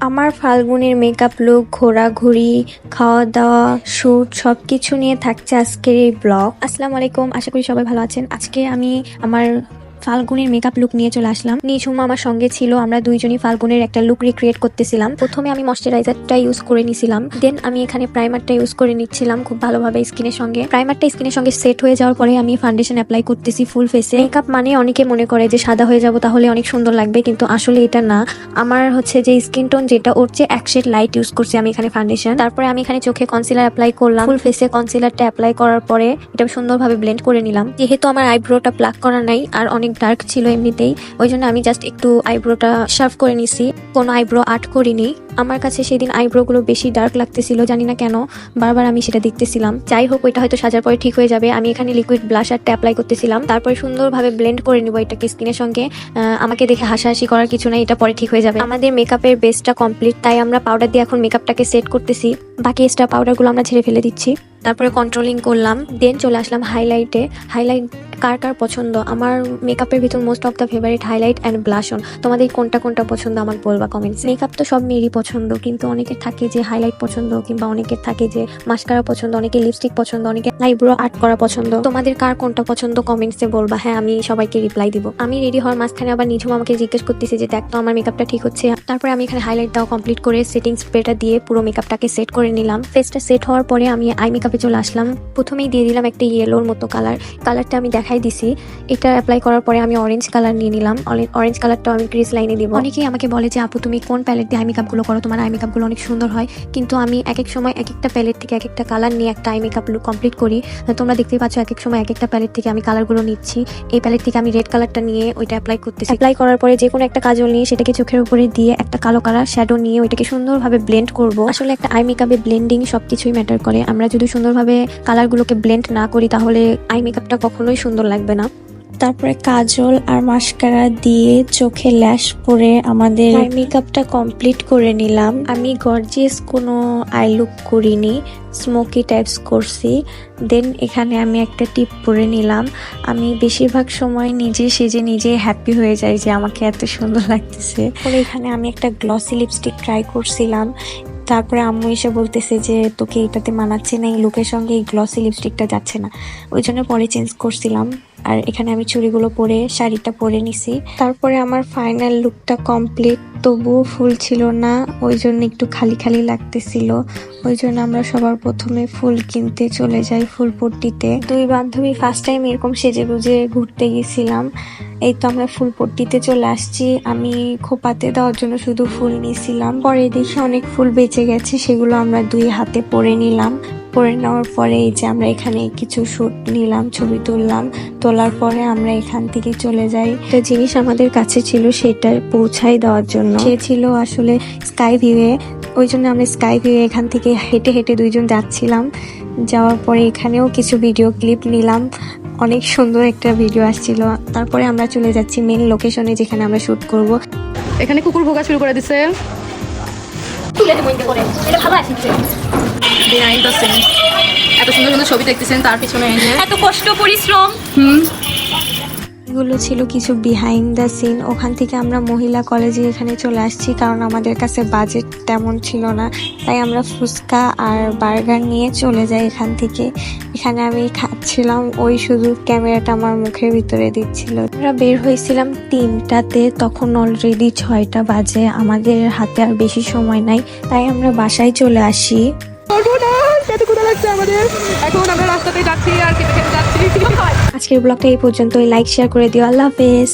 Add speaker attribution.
Speaker 1: আমার ফাল্গুনের makeup look, ঘোরাঘুরি, খাওয়া দাওয়া, শ্যুট সবকিছু নিয়ে থাকছে আজকের এই ব্লগ। আসসালামু আলাইকুম, আশা করি সবাই ভালো আছেন। আজকে আমি আমার ফাল্গুনের মেকআপ লুক নিয়ে চলে আসলাম। নিঝুমা আমার সঙ্গে ছিল, আমরা দুইজনই ফাল্গুনের একটা লুক রিক্রিয়েট করতেছিলাম। প্রথমে আমি ময়শ্চারাইজারটা ইউজ করে নিছিলাম, দেন আমি এখানে প্রাইমারটা ইউজ করে নিচ্ছিলাম খুব ভালোভাবে স্কিনের সঙ্গে। প্রাইমারটা স্কিনের সঙ্গে সেট হয়ে যাওয়ার পরে আমি ফাউন্ডেশন অ্যাপ্লাই করতেছি ফুল ফেসে। মেকআপ মানে অনেকে মনে করে যে সাদা হয়ে যাব তাহলে অনেক সুন্দর লাগবে, কিন্তু আসলে এটা না। আমার হচ্ছে যে স্কিন টোন যেটা, ওর চেয়ে এক শেড লাইট ইউজ করছি আমি এখানে ফাউন্ডেশন। তারপরে আমি এখানে চোখে কনসিলার অ্যাপ্লাই করলাম। ফুল ফেসে কনসিলারটা অ্যাপ্লাই করার পরে এটা সুন্দরভাবে ব্লেন্ড করে নিলাম। যেহেতু আমার আইব্রোটা প্লাক করা নাই আর অনেক ডার্ক ছিল এমনিতেই, ওই জন্য আমি জাস্ট একটু আইব্রোটা শার্প করে নিছি, কোনো আইব্রো আর্ট করিনি। আমার কাছে সেদিন আইব্রো গুলো বেশি ডার্ক লাগতেছিল, জানি না কেন, বারবার আমি সেটা দেখতেছিলাম। যাই হোক, ওইটা হয়তো সাজার পরে ঠিক হয়ে যাবে। আমি এখানে লিকুইড ব্লাশারটা অ্যাপ্লাই করতেছিলাম, তারপরে সুন্দরভাবে ব্লেন্ড করে নিব এটাকে স্কিনের সঙ্গে। আমাকে দেখে হাসাহাসি করার কিছু নাই, এটা পরে ঠিক হয়ে যাবে। আমাদের মেকআপের বেসটা কমপ্লিট, তাই আমরা পাউডার দিয়ে এখন মেকআপটাকে সেট করতেছি। বাকি এক্সট্রা পাউডারগুলো আমরা ঝেড়ে ফেলে দিচ্ছি। তারপরে কন্ট্রোলিং করলাম, দেন চলে আসলাম হাইলাইটে। হাইলাইট কার কার পছন্দ? আমার মেকআপের ভিতর most of the favourite highlight and blush on. তোমাদের কোনটা কোনটা পছন্দ আমার বলবা কমেন্টস। মেকআপ তো সব মেয়েরই পছন্দ, কিন্তু অনেকের থাকে যে হাইলাইট পছন্দ, কিংবা অনেকের থাকে যে মাস্কারা পছন্দ, অনেকে লিপস্টিক পছন্দ, অনেকে আইব্রো আর্ট করা পছন্দ। তোমাদের কার কোনটা পছন্দ কমেন্টসে বলবা। হ্যাঁ, আমি সবাইকে রিপ্লাই দিব। আমি রেডি হওয়ার মাঝখানে আবার নিঝুম আমাকে জিজ্ঞেস করতেছে যে দেখ তো আমার মেকআপটা ঠিক হচ্ছে। তারপরে আমি এখানে হাইলাইট দেওয়া কমপ্লিট করে সেটিং স্প্রেটা দিয়ে পুরো মেকআপটাকে সেট করে নিলাম। ফেসটা সেট হওয়ার পরে আমি আই মেকআপে চলে আসলাম। প্রথমেই দিয়ে দিলাম একটা ইয়েলোর মতো কালারটা আমি দেখাই দিছি। এটা অ্যাপ্লাই করার পরে আমি অরেঞ্জ কালার নিয়ে নিলাম। অরেঞ্জ কালারটাও আমি ক্রিজ লাইনে দিব। অনেকেই আমাকে বলে যে আপু তুমি কোন প্যালেট দিয়ে আই মেকআপ গুলো করো, তোমার আই মেকআপ গুলো অনেক সুন্দর হয়। কিন্তু আমি এক এক সময় এক একটা প্যালেট থেকে এক একটা কালার নিয়ে একটা আই মেকআপ লুক কমপ্লিট করি। তোমরা দেখতেই পাচ্ছ এক এক সময় এক একটা প্যালেট থেকে আমি কালারগুলো নিচ্ছি। এই প্যালেট থেকে আমি রেড কালারটা নিয়ে ওইটা অ্যাপ্লাই করতেছি। অ্যাপ্লাই করার পরে যে কোনো একটা কাজল নিয়ে সেটাকে চোখের উপরে দিয়ে একটা কালো কালার শ্যাডো নিয়ে ওইটাকে সুন্দরভাবে ব্লেন্ড করব। আসলে একটা আই মেকআপে ব্লেন্ডিং সবকিছুই ম্যাটার করে। আমরা যদি সুন্দরভাবে কালারগুলোকে ব্লেন্ড না করি তাহলে আই মেকআপটা কখনোই সুন্দর লাগবে না। তারপরে কাজল আর মাস্কারা দিয়ে চোখে ল্যাশ পরে আমাদের আই মেকআপটা কমপ্লিট করে নিলাম। আমি গর্জিয়াস কোনো আই লুক করিনি, স্মোকি টাইপস করছি। দেন এখানে আমি একটা টিপ পরে নিলাম। আমি বেশিরভাগ সময় নিজে সেজে নিজে হ্যাপি হয়ে যাই যে আমাকে এত সুন্দর লাগতেছে। পরে এখানে আমি একটা গ্লসি লিপস্টিক ট্রাই করছিলাম। তারপরে আম্মু এসে বলতেছে যে তোকে এটাতে মানাচ্ছে না, এই লুকের সঙ্গে এই গ্লসি লিপস্টিকটা যাচ্ছে না, ওই জন্য পরে চেঞ্জ করছিলাম। আর এখানে আমি চুড়িগুলো পরে শাড়িটা পরে নিছি। তারপরে আমার ফাইনাল লুকটা কমপ্লিট, তবুও ফুল ছিল না, ওই জন্য একটু খালি খালি লাগতেছিল। ওই জন্য আমরা সবার প্রথমে ফুল কিনতে চলে যাই ফুল পট্টিতে। দুই বান্ধবী ফার্স্ট টাইম এরকম সেজে গুজে ঘুরতে গেছিলাম। এই তো আমরা ফুল পট্টিতে চলে আসছি। আমি খোপাতে দেওয়ার জন্য শুধু ফুল নিয়েছিলাম, পরে দেখি অনেক ফুল বেঁচে গেছে, সেগুলো আমরা দুই হাতে পরে নিলাম। পরে নেওয়ার পরে এই যে আমরা এখানে কিছু শুট নিলাম, ছবি তুললাম। তোলার পরে আমরা এখান থেকে চলে যাই। একটা জিনিস আমাদের কাছে ছিল, সেটা পৌঁছাই দেওয়ার জন্য। সে ছিল আসলে স্কাই ভিউয়ে, ওই জন্য আমরা স্কাই ভিউয়ে এখান থেকে হেঁটে হেঁটে দুইজন যাচ্ছিলাম। যাওয়ার পরে এখানেও কিছু ভিডিও ক্লিপ নিলাম, অনেক সুন্দর একটা ভিডিও আসছিল। তারপরে আমরা চলে যাচ্ছি মেন লোকেশনে যেখানে আমরা শুট করব।
Speaker 2: এখানে কুকুর ভোগা শুরু করে দিছে। এত সুন্দর সুন্দর ছবি দেখতেছেন, তার পিছনে
Speaker 1: এত কষ্ট পরিশ্রম। এগুলো ছিল কিছু বিহাইন্ড দ্য সিন। ওখান থেকে আমরা মহিলা কলেজে এখানে চলে আসছি, কারণ আমাদের কাছে বাজেট তেমন ছিল না, তাই আমরা ফুচকা আর বার্গার নিয়ে চলে যাই এখান থেকে। এখানে আমি খাচ্ছিলাম, ওই শুধু ক্যামেরাটা আমার মুখের ভিতরে দিচ্ছিল। আমরা বের হয়েছিলাম 3টাতে, তখন অলরেডি 6টা বাজে। আমাদের হাতে আর বেশি সময় নাই, তাই আমরা বাসায় চলে আসি।
Speaker 2: এখন আমরা রাস্তাতে যাচ্ছি আর খেতে খেতে যাচ্ছি।
Speaker 1: আজকের ব্লগটা এই পর্যন্তই। লাইক শেয়ার করে দিও। আল্লাহ হাফেজ।